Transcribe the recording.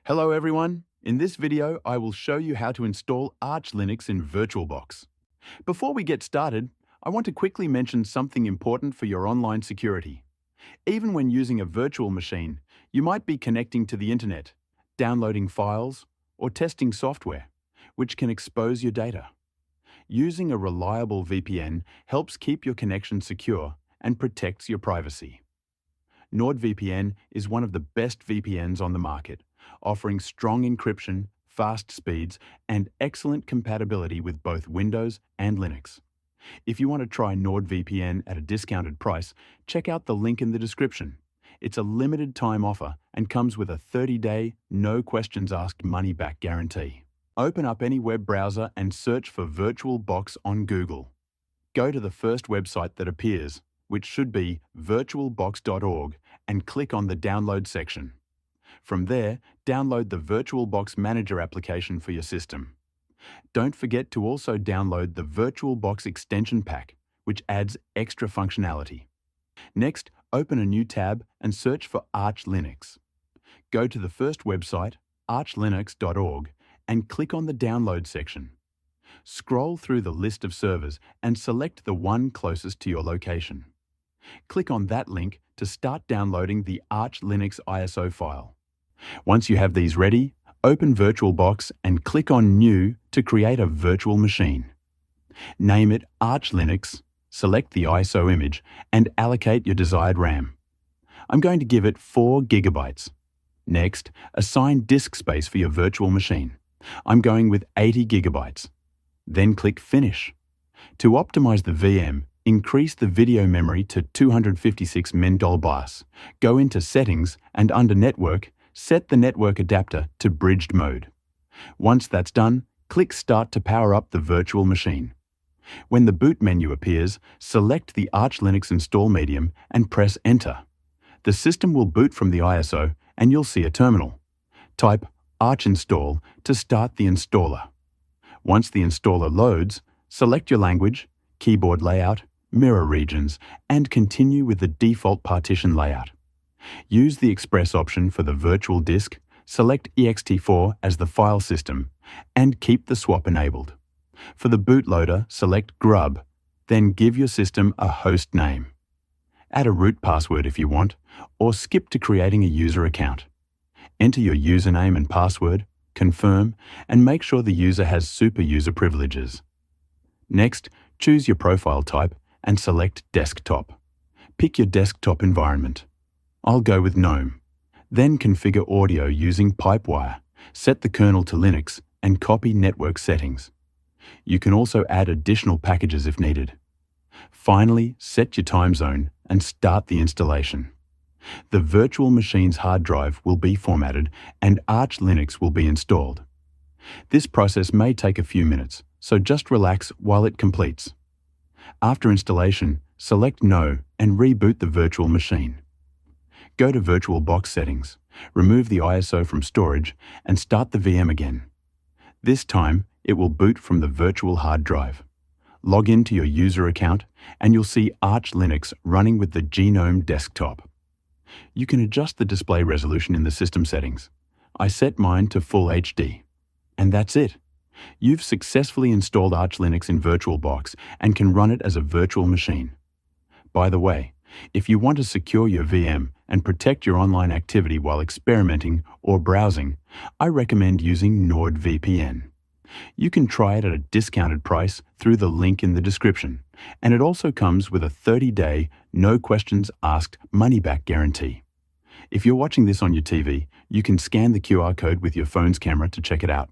Hello everyone. In this video, I will show you how to install Arch Linux in VirtualBox. Before we get started, I want to quickly mention something important for your online security. Even when using a virtual machine, you might be connecting to the internet, downloading files, or testing software, which can expose your data. Using a reliable VPN helps keep your connection secure and protects your privacy. NordVPN is one of the best VPNs on the market, offering strong encryption, fast speeds, and excellent compatibility with both Windows and Linux. If you want to try NordVPN at a discounted price, check out the link in the description. It's a limited time offer and comes with a 30-day, no questions asked money-back guarantee. Open up any web browser and search for VirtualBox on Google. Go to the first website that appears, which should be virtualbox.org, and click on the download section. From there, download the VirtualBox Manager application for your system. Don't forget to also download the VirtualBox extension pack, which adds extra functionality. Next, open a new tab and search for Arch Linux. Go to the first website, archlinux.org, and click on the download section. Scroll through the list of servers and select the one closest to your location. Click on that link to start downloading the Arch Linux ISO file. Once you have these ready, open VirtualBox and click on New to create a virtual machine. Name it Arch Linux, select the ISO image, and allocate your desired RAM. I'm going to give it 4 GB. Next, assign disk space for your virtual machine. I'm going with 80 GB. Then click Finish. To optimize the VM, increase the video memory to 256 MB. Go into Settings and under Network, set the network adapter to bridged mode. Once that's done, click Start to power up the virtual machine. When the boot menu appears, select the Arch Linux install medium and press Enter. The system will boot from the ISO and you'll see a terminal. Type Arch Install to start the installer. Once the installer loads, select your language, keyboard layout, mirror regions, and continue with the default partition layout. Use the Express option for the virtual disk, select ext4 as the file system, and keep the swap enabled. For the bootloader, select grub, then give your system a host name. Add a root password if you want, or skip to creating a user account. Enter your username and password, confirm, and make sure the user has super user privileges. Next, choose your profile type and select Desktop. Pick your desktop environment. I'll go with GNOME. Then configure audio using Pipewire, set the kernel to Linux, and copy network settings. You can also add additional packages if needed. Finally, set your time zone and start the installation. The virtual machine's hard drive will be formatted and Arch Linux will be installed. This process may take a few minutes, so just relax while it completes. After installation, select No and reboot the virtual machine. Go to VirtualBox settings, remove the ISO from storage, and start the VM again. This time, it will boot from the virtual hard drive. Log into your user account, and you'll see Arch Linux running with the GNOME desktop. You can adjust the display resolution in the system settings. I set mine to Full HD. And that's it. You've successfully installed Arch Linux in VirtualBox and can run it as a virtual machine. By the way, if you want to secure your VM and protect your online activity while experimenting or browsing, I recommend using NordVPN. You can try it at a discounted price through the link in the description, and it also comes with a 30-day, no questions asked money-back guarantee. If you're watching this on your TV, you can scan the QR code with your phone's camera to check it out.